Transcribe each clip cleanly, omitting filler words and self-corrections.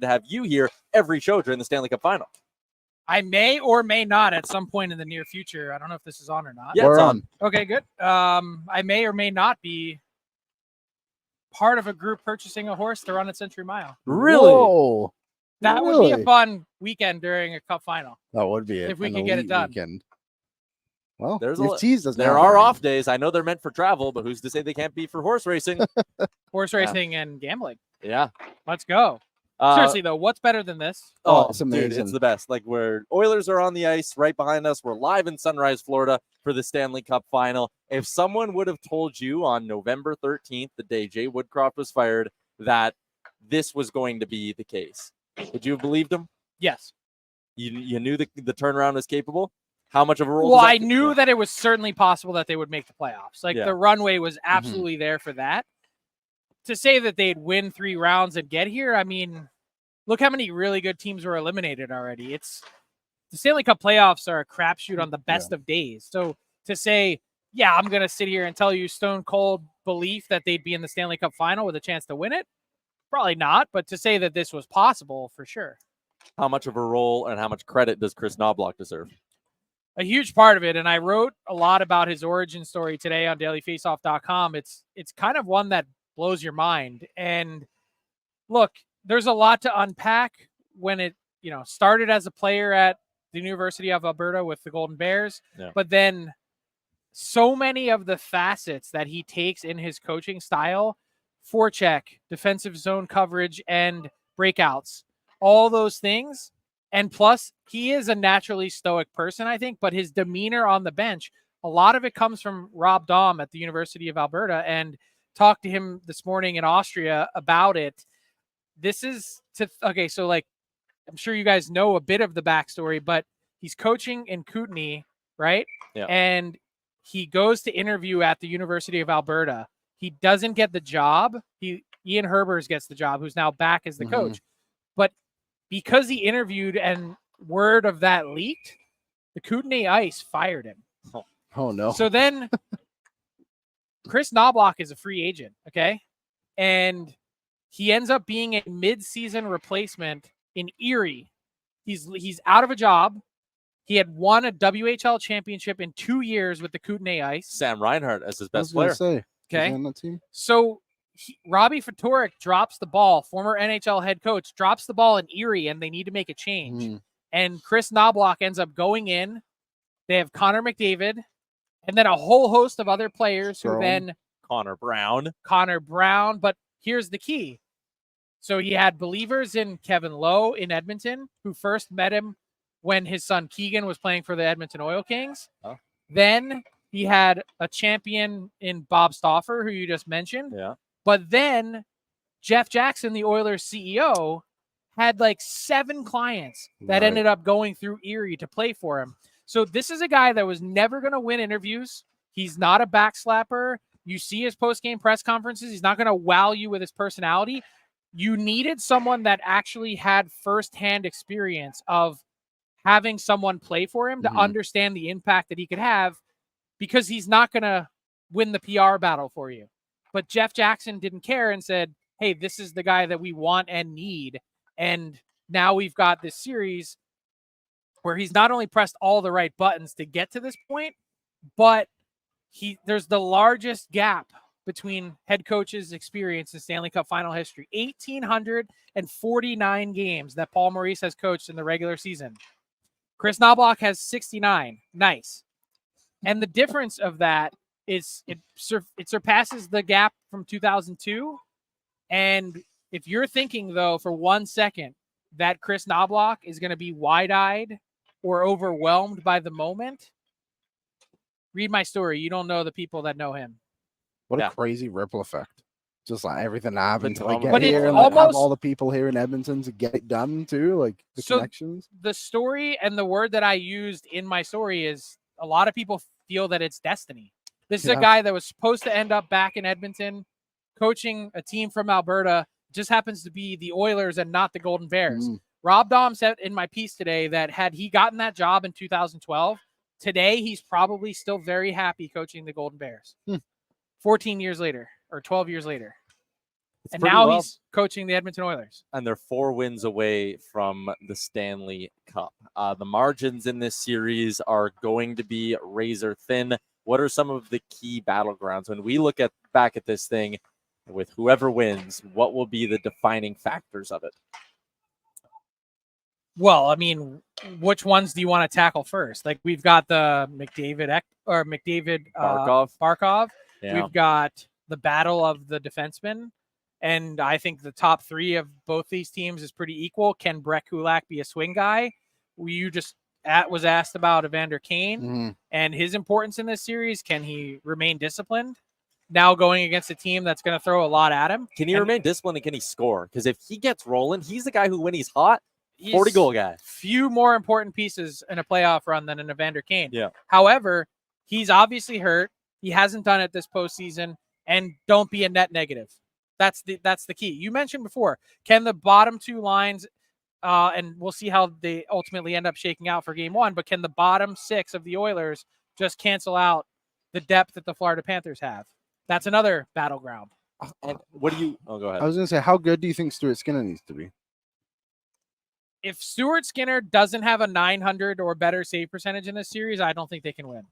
to have you here every show during the Stanley Cup Final. I may or may not at some point in the near future. I don't know if this is on or not. Yeah, it's on. Okay, good. I may or may not be part of a group purchasing a horse to run at Century Mile. Really? Whoa. That would be a fun weekend during a cup final. That would be it. If we could get it done. Weekend. Well, There's you've teased us. there now. are off days. I know they're meant for travel, but who's to say they can't be for horse racing? Horse racing and gambling. Yeah. Let's go. Seriously, though, what's better than this? Oh, it's amazing. Dude, it's the best. Like, where Oilers are on the ice right behind us. We're live in Sunrise, Florida for the Stanley Cup Final. If someone would have told you on November 13th, the day Jay Woodcroft was fired, that this was going to be the case, would you have believed him? Yes. You knew the turnaround was capable? How much of a role? Well, I knew that it was certainly possible that they would make the playoffs. Like, the runway was absolutely there for that. To say that they'd win 3 rounds and get here, I mean, look how many really good teams were eliminated already. The Stanley Cup playoffs are a crapshoot on the best of days. So to say, yeah, I'm going to sit here and tell you stone cold belief that they'd be in the Stanley Cup final with a chance to win it, probably not. But to say that this was possible, for sure. How much of a role and how much credit does Chris Knoblauch deserve? A huge part of it, and I wrote a lot about his origin story today on dailyfaceoff.com. It's kind of one that blows your mind. And look, there's a lot to unpack when it, started as a player at the University of Alberta with the Golden Bears, but then so many of the facets that he takes in his coaching style, forecheck, defensive zone coverage, and breakouts, all those things. And plus, he is a naturally stoic person, I think, but his demeanor on the bench, a lot of it comes from Rob Dahm at the University of Alberta, and talked to him this morning in Austria about it. So like, I'm sure you guys know a bit of the backstory, but he's coaching in Kootenay, right? Yeah. And he goes to interview at the University of Alberta. He doesn't get the job. Ian Herbers gets the job, who's now back as the coach. But because he interviewed and word of that leaked, the Kootenay Ice fired him. Oh no. So then Chris Knoblauch is a free agent, okay? And he ends up being a mid-season replacement in Erie. He's out of a job. He had won a WHL championship in 2 years with the Kootenay Ice. Sam Reinhart as his best I was player. gonna say, Okay. is he on that team? So Robbie Fatorik drops the ball, former NHL head coach, drops the ball in Erie, and they need to make a change. And Chris Knoblauch ends up going in. They have Connor McDavid, and then a whole host of other players who then Connor Brown. But here's the key. So he had believers in Kevin Lowe in Edmonton, who first met him when his son Keegan was playing for the Edmonton Oil Kings. Then he had a champion in Bob Stauffer, who you just mentioned. Yeah. But then Jeff Jackson, the Oilers CEO, had like 7 clients that ended up going through Erie to play for him. So this is a guy that was never going to win interviews. He's not a backslapper. You see his post-game press conferences. He's not going to wow you with his personality. You needed someone that actually had firsthand experience of having someone play for him to understand the impact that he could have, because he's not going to win the PR battle for you. But Jeff Jackson didn't care and said, hey, this is the guy that we want and need. And now we've got this series where he's not only pressed all the right buttons to get to this point, but there's the largest gap between head coach's experience in Stanley Cup final history. 1,849 games that Paul Maurice has coached in the regular season. Chris Knoblauch has 69. Nice. And the difference of that is it surpasses the gap from 2002. And if you're thinking, though, for 1 second that Chris Knoblauch is going to be wide-eyed or overwhelmed by the moment, read my story. You don't know the people that know him. What a crazy ripple effect. Just like everything that happened to like get But here it's and like, have almost- all the people here in Edmonton to get it done too, like the connections. The story and the word that I used in my story is a lot of people feel that it's destiny. This is a guy that was supposed to end up back in Edmonton coaching a team from Alberta, just happens to be the Oilers and not the Golden Bears. Rob Dahm said in my piece today that had he gotten that job in 2012, today he's probably still very happy coaching the Golden Bears. 14 years later or 12 years later. and pretty now well. he's coaching the Edmonton Oilers. And they're 4 wins away from the Stanley Cup. The margins in this series are going to be razor thin. What are some of the key battlegrounds? When we look back at this thing with whoever wins, what will be the defining factors of it? Well, I mean, which ones do you want to tackle first? Like, we've got the McDavid Barkov. Yeah. We've got the battle of the defensemen. And I think the top 3 of both these teams is pretty equal. Can Brett Kulak be a swing guy? You just was asked about Evander Kane and his importance in this series. Can he remain disciplined? Now going against a team that's going to throw a lot at him. Can he remain disciplined and can he score? Because if he gets rolling, he's the guy who, when he's hot, 40-goal guy. Few more important pieces in a playoff run than an Evander Kane. Yeah. However, he's obviously hurt. He hasn't done it this postseason. And don't be a net negative. That's the key. You mentioned before, can the bottom 2 lines, and we'll see how they ultimately end up shaking out for game 1, but can the bottom 6 of the Oilers just cancel out the depth that the Florida Panthers have? That's another battleground. And what do you... Oh, go ahead. I was going to say, how good do you think Stuart Skinner needs to be? If Stuart Skinner doesn't have a 900 or better save percentage in this series, I don't think they can win.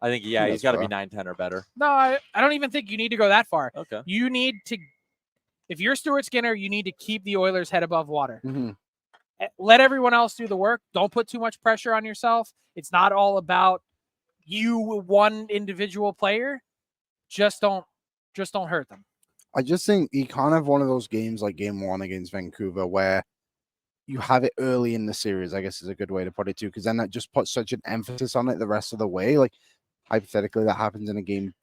I think, he's got to be 910 or better. No, I don't even think you need to go that far. Okay. You need to, if you're Stuart Skinner, you need to keep the Oilers' head above water. Let everyone else do the work. Don't put too much pressure on yourself. It's not all about you, one individual player. Just don't hurt them. I just think you can't have one of those games like game 1 against Vancouver where you have it early in the series, I guess is a good way to put it too, because then that just puts such an emphasis on it the rest of the way. Like, hypothetically, that happens in a game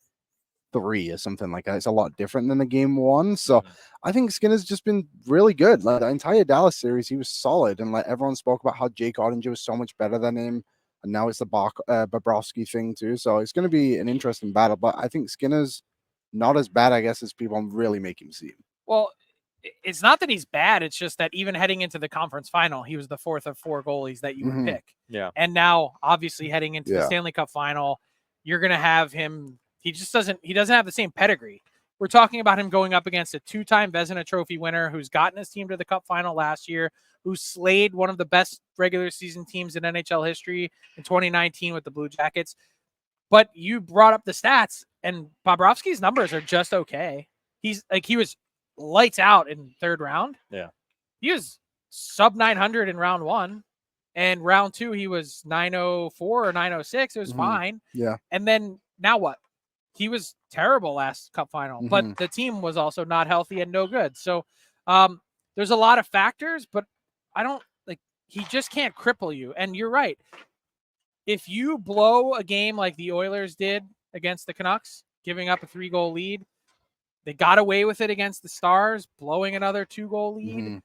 3 or something like that. It's a lot different than the game 1. So I think Skinner's just been really good. Like, the entire Dallas series, he was solid. And like everyone spoke about how Jake Ottinger was so much better than him. And now it's the Bobrovsky thing too. So it's going to be an interesting battle. But I think Skinner's not as bad, I guess, as people really make him seem. Well, it's not that he's bad. It's just that even heading into the conference final, he was the 4th of 4 goalies that you would pick. Yeah. And now, obviously, heading into the Stanley Cup final, you're going to have him. He doesn't have the same pedigree. We're talking about him going up against a 2-time Vezina Trophy winner who's gotten his team to the Cup final last year, who slayed one of the best regular season teams in NHL history in 2019 with the Blue Jackets. But you brought up the stats, and Bobrovsky's numbers are just okay. He was lights out in 3rd round. Yeah. He was sub 900 in round 1. And round 2, he was 904 or 906. It was fine. Yeah. And then now what? He was terrible last Cup final, but the team was also not healthy and no good. So there's a lot of factors, but he just can't cripple you. And you're right. If you blow a game like the Oilers did against the Canucks, giving up a 3-goal lead, they got away with it against the Stars, blowing another 2-goal lead.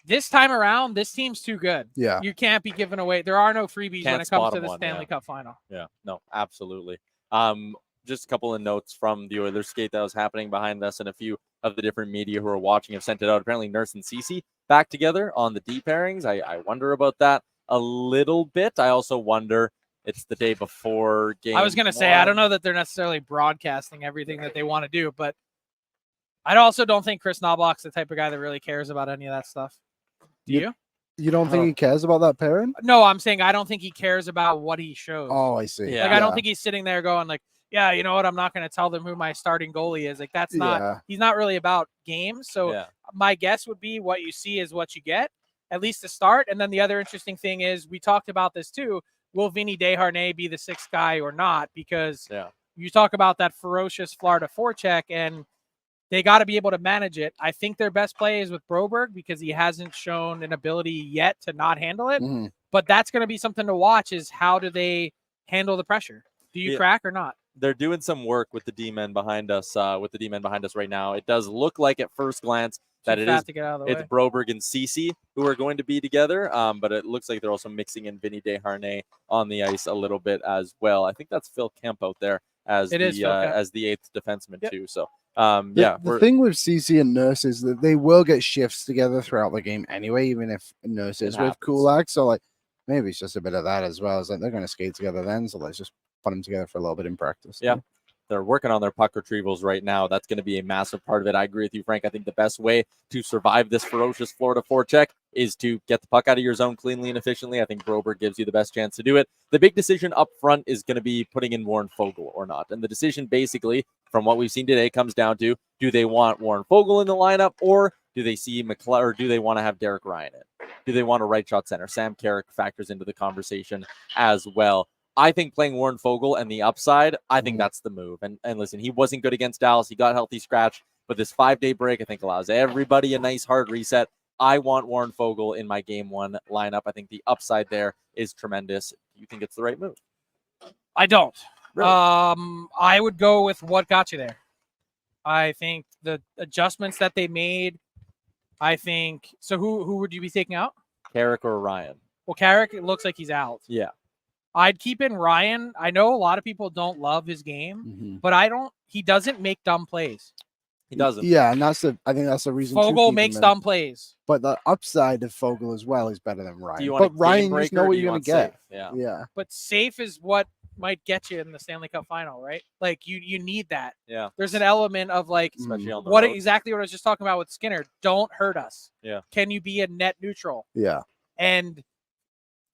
This time around, this team's too good. Yeah. You can't be giving away. There are no freebies when it comes to the Stanley Cup final. Yeah, no, absolutely. Just a couple of notes from the Oilers skate that was happening behind us, and a few of the different media who are watching have sent it out. Apparently, Nurse and Ceci back together on the D pairings. I wonder about that a little bit. I also wonder, it's the day before game. I was going to say, I don't know that they're necessarily broadcasting everything that they want to do, but I also don't think Chris Knoblauch's the type of guy that really cares about any of that stuff. Do you? You don't think he cares about that pairing? No, I'm saying I don't think he cares about what he shows. Oh, I see. Yeah. I don't think he's sitting there going like, yeah, you know what? I'm not going to tell them who my starting goalie is. Like, that's not, he's not really about games. So my guess would be what you see is what you get, at least to start. And then the other interesting thing is, we talked about this too. Will Vinny Desharnais be the 6th guy or not? Because you talk about that ferocious Florida forecheck, and they got to be able to manage it. I think their best play is with Broberg because he hasn't shown an ability yet to not handle it. But that's going to be something to watch, is how do they handle the pressure? Do you crack or not? They're doing some work with the D-men behind us, right now. It does look like at first glance that it's Broberg and Ceci who are going to be together, but it looks like they're also mixing in Vinny Desharnais on the ice a little bit as well. I think that's Phil Kemp out there as the 8th defenseman too. So the thing with CC and Nurse is that they will get shifts together throughout the game anyway, even if Nurse is with Kulak. So like maybe it's just a bit of that as well. It's like they're going to skate together then, so let's just put them together for a little bit in practice. Yeah. they're working on their puck retrievals right now. That's going to be a massive part of it. I agree with you, Frank. I think the best way to survive this ferocious Florida forecheck is to get the puck out of your zone cleanly and efficiently. I think Broberg gives you the best chance to do it. The big decision up front is going to be putting in Warren Foegele or not. And the decision basically, from what we've seen today, comes down to, do they want Warren Foegele in the lineup, or do they see McLeod, or do they want to have Derek Ryan in? Do they want a right shot center? Sam Carrick factors into the conversation as well. I think playing Warren Foegele and the upside, I think that's the move. And listen, he wasn't good against Dallas. He got healthy scratch, but this 5-day break, I think, allows everybody a nice hard reset. I want Warren Foegele in my game one lineup. I think the upside there is tremendous. Do you think it's the right move? I don't. Really? I would go with what got you there. I think the adjustments that they made, I think. So who would you be taking out? Carrick or Ryan? Well, Carrick, it looks like he's out. Yeah. I'd keep in Ryan. I know a lot of people don't love his game, but he doesn't make dumb plays. He doesn't. Yeah, and I think that's the reason. Foegele makes dumb plays. But the upside of Foegele as well is better than Ryan. Do you want but Ryan, you breaker, know what you're going to get. Safe? Yeah. But safe is what might get you in the Stanley Cup final, right? Like you need that. Yeah. There's an element of like, especially on the what road. exactly what I was just talking about with Skinner. Don't hurt us. Yeah. Can you be a net neutral? Yeah. And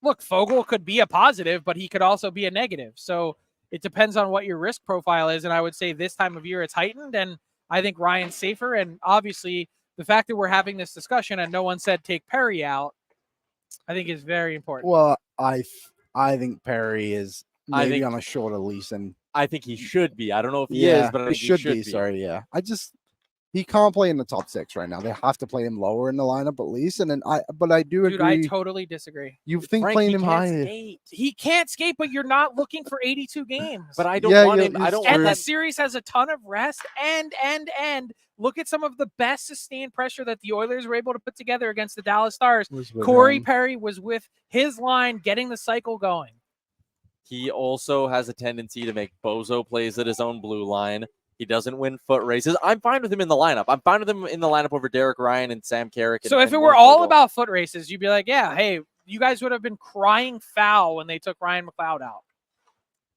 look, Foegele could be a positive, but he could also be a negative. So it depends on what your risk profile is. And I would say this time of year it's heightened, and I think Ryan's safer. And obviously the fact that we're having this discussion and no one said take Perry out, I think is very important. Well, I think Perry is maybe on a shorter lease, and I think he should be. I don't know if he is, but I think he should be. be. Sorry, yeah. He can't play in the top 6 right now. They have to play him lower in the lineup at least. And then I do Dude, agree. I totally disagree. You think Frank, playing he him can't higher? skate. He can't skate, but you're not looking for 82 games. But I don't want him. I don't And want the that. series has a ton of rest. And look at some of the best sustained pressure that the Oilers were able to put together against the Dallas Stars. Corey Perry was with his line getting the cycle going. He also has a tendency to make bozo plays at his own blue line. He doesn't win foot races. I'm fine with him in the lineup. I'm fine with him in the lineup over Derek Ryan and Sam Carrick. So if it were all about foot races, you'd be like, yeah, hey, you guys would have been crying foul when they took Ryan McLeod out.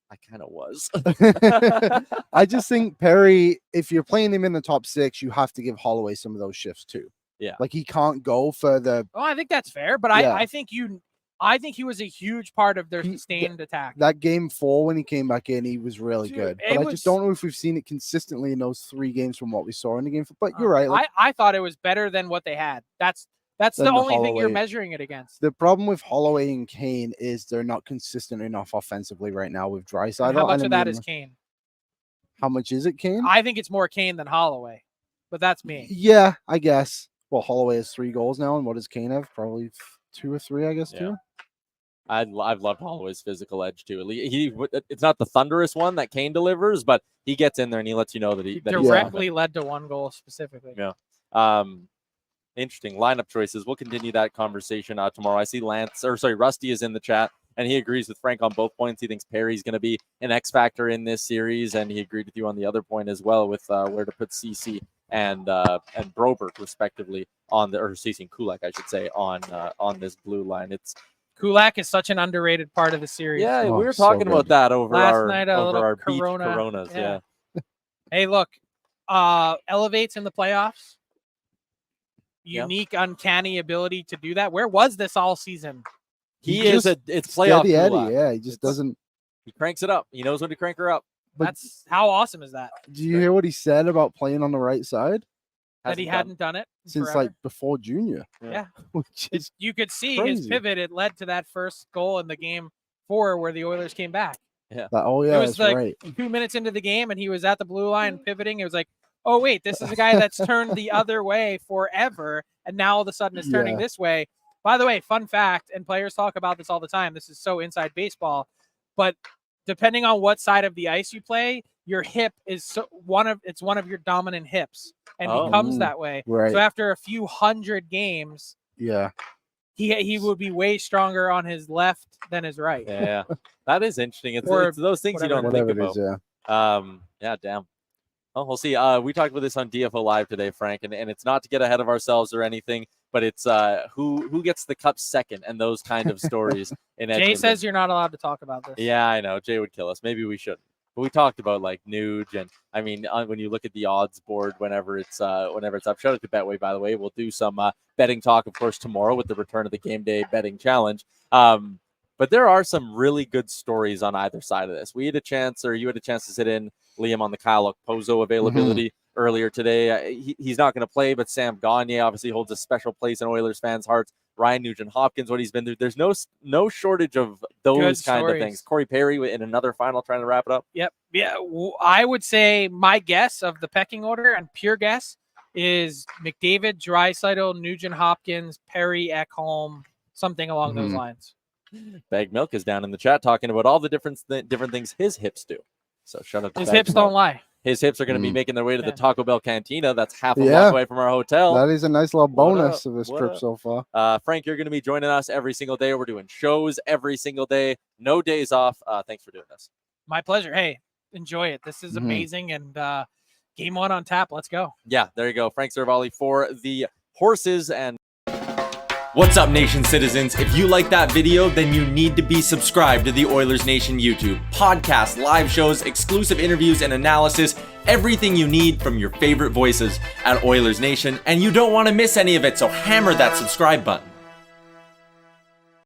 I kind of was. I just think Perry, if you're playing him in the top 6, you have to give Holloway some of those shifts too. Yeah. Like he can't go further. Oh, I think that's fair, but Yeah. I think he was a huge part of their sustained attack. That game 4, when he came back in, he was really Dude, good. But I just don't know if we've seen it consistently in those 3 games from what we saw in the game. But you're right. Like, I thought it was better than what they had. That's the only thing you're measuring it against. The problem with Holloway and Kane is they're not consistent enough offensively right now with Draisaitl. How much of that is Kane? How much is it, Kane? I think it's more Kane than Holloway, but that's me. Yeah, I guess. Well, Holloway has 3 goals now, and what does Kane have? Probably 2 or 3, I guess, too. I've loved Holloway's physical edge too. It's not the thunderous one that Kane delivers, but he gets in there and he lets you know that he directly led to 1 goal specifically. Yeah. Interesting lineup choices. We'll continue that conversation tomorrow. I see Rusty is in the chat and he agrees with Frank on both points. He thinks Perry's going to be an X factor in this series, and he agreed with you on the other point as well with where to put CC and Broberg respectively or CC and Kulak, I should say, on this blue line. Kulak is such an underrated part of the series. Yeah, we were talking about that over last night. our Beach Coronas. Yeah. Hey, look, elevates in the playoffs. Unique, uncanny ability to do that. Where was this all season? It's playoff Eddie. Yeah, he just doesn't. He cranks it up. He knows when to crank her up. That's how awesome is that? Do you hear what he said about playing on the right side? That he hadn't done it since forever. like before junior. Yeah. Which is you could see crazy. his pivot. It led to that first goal in the game 4 where the Oilers came back. Yeah. It was like right. 2 minutes into the game and he was at the blue line pivoting. It was like, oh, wait, this is a guy that's turned the other way forever. And now all of a sudden it's turning this way. By the way, fun fact, and players talk about this all the time. This is so inside baseball. But depending on what side of the ice you play, your hip is one of your dominant hips, and becomes that way. Right. So after a few hundred games, he would be way stronger on his left than his right. Yeah, that is interesting. It's those things you don't think about. Yeah, damn. Well, we'll see. We talked about this on DFO Live today, Frank, and it's not to get ahead of ourselves or anything, but it's who gets the cup second and those kind of stories. In Edmonton. Jay says you're not allowed to talk about this. Yeah, I know. Jay would kill us. Maybe we shouldn't. But we talked about like Nuge, and I mean, when you look at the odds board, whenever it's up, shout out to Betway, by the way. We'll do some betting talk, of course, tomorrow with the return of the game day betting challenge. But there are some really good stories on either side of this. You had a chance to sit in, Liam, on the Kyle Okposo availability earlier today. He's not going to play, but Sam Gagner obviously holds a special place in Oilers fans' hearts. Ryan Nugent-Hopkins, what he's been through. There's no shortage of those kind of things. Corey Perry in another final, trying to wrap it up. Yep. Yeah. I would say my guess of the pecking order, and pure guess, is McDavid, Draisaitl, Nugent-Hopkins, Perry, Ekholm, something along those lines. Bag Milk is down in the chat talking about all the different things his hips do. So shout out to his Bag hips Milk. Don't lie. His hips are going to be making their way to the Taco Bell Cantina. That's half a block away from our hotel. That is a nice little bonus of this trip so far. Frank, you're going to be joining us every single day. We're doing shows every single day. No days off. Thanks for doing this. My pleasure. Hey, enjoy it. This is amazing. And game one on tap. Let's go. Yeah, there you go. Frank Seravalli for the Horses. And what's up, Nation citizens? If you like that video, then you need to be subscribed to the Oilers Nation YouTube. Podcasts, live shows, exclusive interviews, and analysis. Everything you need from your favorite voices at Oilers Nation. And you don't want to miss any of it, so hammer that subscribe button.